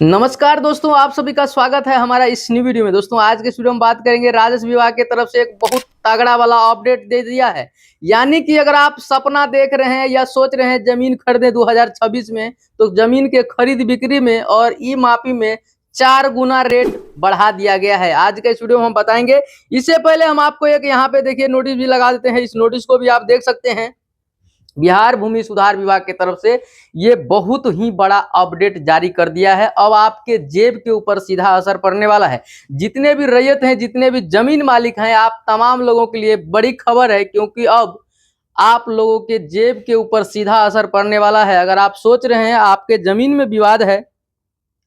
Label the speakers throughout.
Speaker 1: नमस्कार दोस्तों, आप सभी का स्वागत है हमारा इस न्यू वीडियो में। दोस्तों आज के इस वीडियो में बात करेंगे, राजस्व विभाग की तरफ से एक बहुत तगड़ा वाला अपडेट दे दिया है। यानी कि अगर आप सपना देख रहे हैं या सोच रहे हैं जमीन खरीदें 2026 में, तो जमीन के खरीद बिक्री में और ई माफी में 4 गुना रेट बढ़ा दिया गया है। आज के इस वीडियो में हम बताएंगे। इससे पहले हम आपको एक यहाँ पे देखिए नोटिस भी लगा देते हैं। इस नोटिस को भी आप देख सकते हैं। बिहार भूमि सुधार विभाग की तरफ से ये बहुत ही बड़ा अपडेट जारी कर दिया है। अब आपके जेब के ऊपर सीधा असर पड़ने वाला है। जितने भी रैयत हैं, जितने भी जमीन मालिक हैं, आप तमाम लोगों के लिए बड़ी खबर है, क्योंकि अब आप लोगों के जेब के ऊपर सीधा असर पड़ने वाला है। अगर आप सोच रहे हैं आपके जमीन में विवाद है,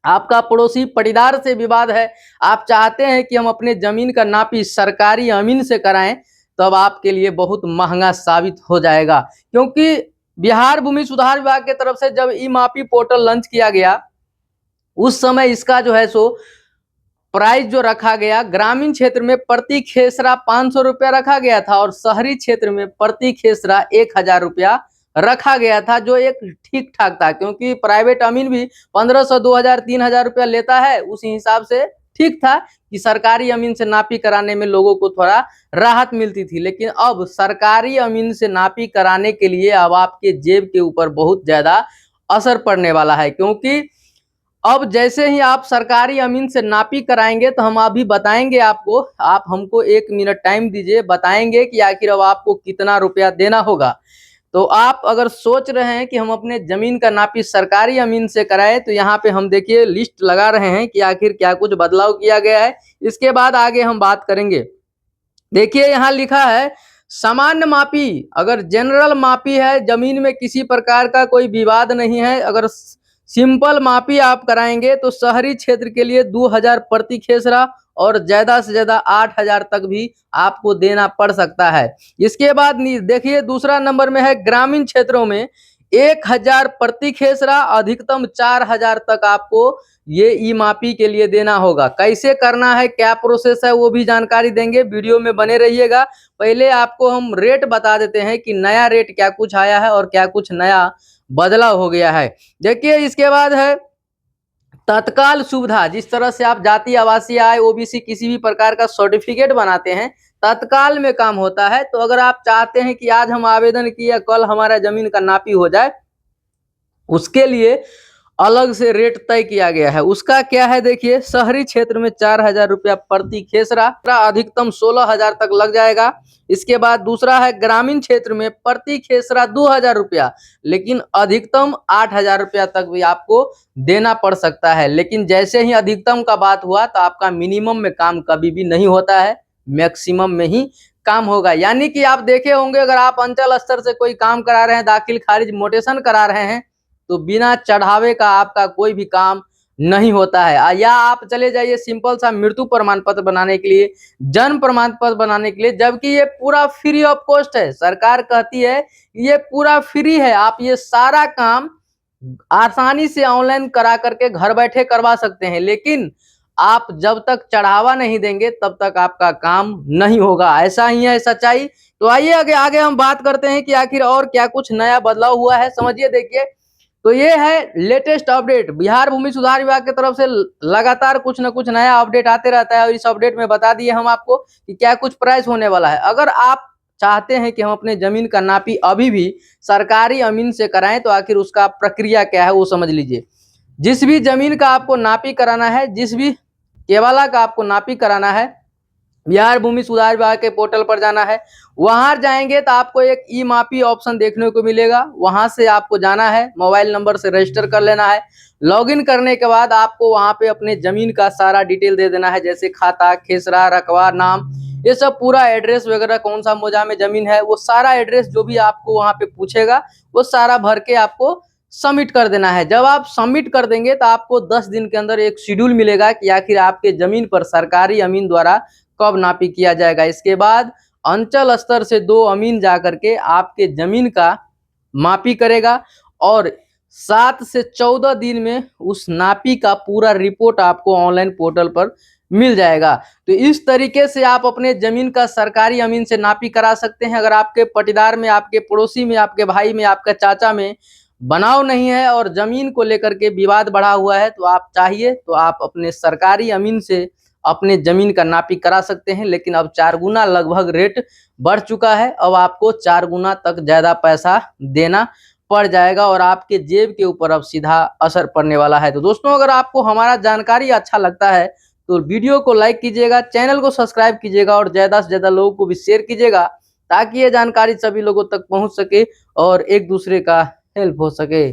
Speaker 1: आपका पड़ोसी पटीदार से विवाद है, आप चाहते हैं कि हम अपने जमीन का नापी सरकारी अमीन से कराएं, तब आपके लिए बहुत महंगा साबित हो जाएगा। क्योंकि बिहार भूमि सुधार विभाग की तरफ से जब ई मापी पोर्टल लॉन्च किया गया, उस समय इसका जो है सो प्राइस जो रखा गया, ग्रामीण क्षेत्र में प्रति खेसरा 500 रुपया रखा गया था और शहरी क्षेत्र में प्रति खेसरा 1000 रुपया रखा गया था, जो एक ठीक ठाक था। क्योंकि प्राइवेट अमीन भी 1500, 2000, 3000 रुपया लेता है, उसी हिसाब से ठीक था कि सरकारी अमीन से नापी कराने में लोगों को थोड़ा राहत मिलती थी। लेकिन अब सरकारी अमीन से नापी कराने के लिए अब आपके जेब के ऊपर बहुत ज्यादा असर पड़ने वाला है। क्योंकि अब जैसे ही आप सरकारी अमीन से नापी कराएंगे, तो हम अभी बताएंगे आपको। आप हमको 1 मिनट टाइम दीजिए, बताएंगे कि आखिर अब आपको कितना रुपया देना होगा। तो आप अगर सोच रहे हैं कि हम अपने जमीन का नापी सरकारी अमीन से कराएं, तो यहाँ पे हम देखिए लिस्ट लगा रहे हैं कि आखिर क्या कुछ बदलाव किया गया है। इसके बाद आगे हम बात करेंगे। देखिए यहाँ लिखा है, सामान्य मापी, अगर जनरल मापी है, जमीन में किसी प्रकार का कोई विवाद नहीं है, अगर सिंपल मापी आप कराएंगे तो शहरी क्षेत्र के लिए 2000 प्रति खेसरा और ज्यादा से ज्यादा 8000 तक भी आपको देना पड़ सकता है। इसके बाद देखिए दूसरा नंबर में है, ग्रामीण क्षेत्रों में 1000 प्रति खेसरा, अधिकतम 4000 तक आपको ये ई मापी के लिए देना होगा। कैसे करना है, क्या प्रोसेस है, वो भी जानकारी देंगे। वीडियो में बने रहिएगा। पहले आपको हम रेट बता देते हैं कि नया रेट क्या कुछ आया है और क्या कुछ नया बदलाव हो गया है। देखिए इसके बाद है तत्काल सुविधा। जिस तरह से आप जाति, आवासीय, आय, ओबीसी किसी भी प्रकार का सर्टिफिकेट बनाते हैं, तत्काल में काम होता है। तो अगर आप चाहते हैं कि आज हम आवेदन किए, कल हमारा जमीन का नापी हो जाए, उसके लिए अलग से रेट तय किया गया है। उसका क्या है, देखिए शहरी क्षेत्र में 4000 रुपया प्रति खेसरा, अधिकतम 16000 तक लग जाएगा। इसके बाद दूसरा है, ग्रामीण क्षेत्र में प्रति खेसरा 2000 रुपया, लेकिन अधिकतम 8000 रुपया तक भी आपको देना पड़ सकता है। लेकिन जैसे ही अधिकतम का बात हुआ, तो आपका मिनिमम में काम कभी भी नहीं होता है, मैक्सिमम में ही काम होगा। यानी कि आप देखे होंगे, अगर आप अंचल स्तर से कोई काम करा रहे हैं, दाखिल खारिज मोटेशन करा रहे हैं, तो बिना चढ़ावे का आपका कोई भी काम नहीं होता है। या आप चले जाइए सिंपल सा मृत्यु प्रमाण पत्र बनाने के लिए, जन्म प्रमाण पत्र बनाने के लिए, जबकि ये पूरा फ्री ऑफ कॉस्ट है। सरकार कहती है ये पूरा फ्री है, आप ये सारा काम आसानी से ऑनलाइन करा करके घर बैठे करवा सकते हैं। लेकिन आप जब तक चढ़ावा नहीं देंगे, तब तक आपका काम नहीं होगा। ऐसा ही है सच्चाई। तो आइए आगे आगे हम बात करते हैं कि आखिर और क्या कुछ नया बदलाव हुआ है, समझिए। देखिए, तो ये है लेटेस्ट अपडेट। बिहार भूमि सुधार विभाग की तरफ से लगातार कुछ न कुछ नया अपडेट आते रहता है, और इस अपडेट में बता दिए हम आपको कि क्या कुछ प्राइस होने वाला है। अगर आप चाहते हैं कि हम अपने जमीन का नापी अभी भी सरकारी अमीन से कराएं, तो आखिर उसका प्रक्रिया क्या है वो समझ लीजिए। जिस भी जमीन का आपको नापी कराना है, जिस भी केवाला का आपको नापी कराना है, बिहार भूमि सुधार विभाग के पोर्टल पर जाना है। वहां जाएंगे तो आपको एक ई मापी ऑप्शन देखने को मिलेगा। वहां से आपको जाना है, मोबाइल नंबर से रजिस्टर कर लेना है। लॉगिन करने के बाद आपको वहां पे अपने जमीन का सारा डिटेल दे देना है, जैसे खाता, खेसरा, रकबा, नाम, ये सब पूरा एड्रेस वगैरह, कौन सा मौजा में जमीन है, वो सारा एड्रेस जो भी आपको वहां पे पूछेगा, वो सारा भर के आपको सबमिट कर देना है। जब आप सबमिट कर देंगे, तो आपको 10 दिन के अंदर एक शेड्यूल मिलेगा कि आखिर आपके जमीन पर सरकारी अमीन द्वारा कब नापी किया जाएगा। इसके बाद अंचल स्तर से 2 अमीन जाकर के आपके जमीन का मापी करेगा, और 7 से 14 दिन में उस नापी का पूरा रिपोर्ट आपको ऑनलाइन पोर्टल पर मिल जाएगा। तो इस तरीके से आप अपने जमीन का सरकारी अमीन से नापी करा सकते हैं। अगर आपके पटीदार में, आपके पड़ोसी में, आपके भाई में, आपके चाचा में बनाव नहीं है और जमीन को लेकर के विवाद बढ़ा हुआ है, तो आप चाहिए तो आप अपने सरकारी अमीन से अपने जमीन का नापी करा सकते हैं। लेकिन अब 4 गुना लगभग रेट बढ़ चुका है। अब आपको 4 गुना तक ज्यादा पैसा देना पड़ जाएगा और आपके जेब के ऊपर अब सीधा असर पड़ने वाला है। तो दोस्तों, अगर आपको हमारा जानकारी अच्छा लगता है तो वीडियो को लाइक कीजिएगा, चैनल को सब्सक्राइब कीजिएगा और ज्यादा से ज्यादा लोगों को भी शेयर कीजिएगा, ताकि ये जानकारी सभी लोगों तक पहुंच सके और एक दूसरे का हेल्प हो सके।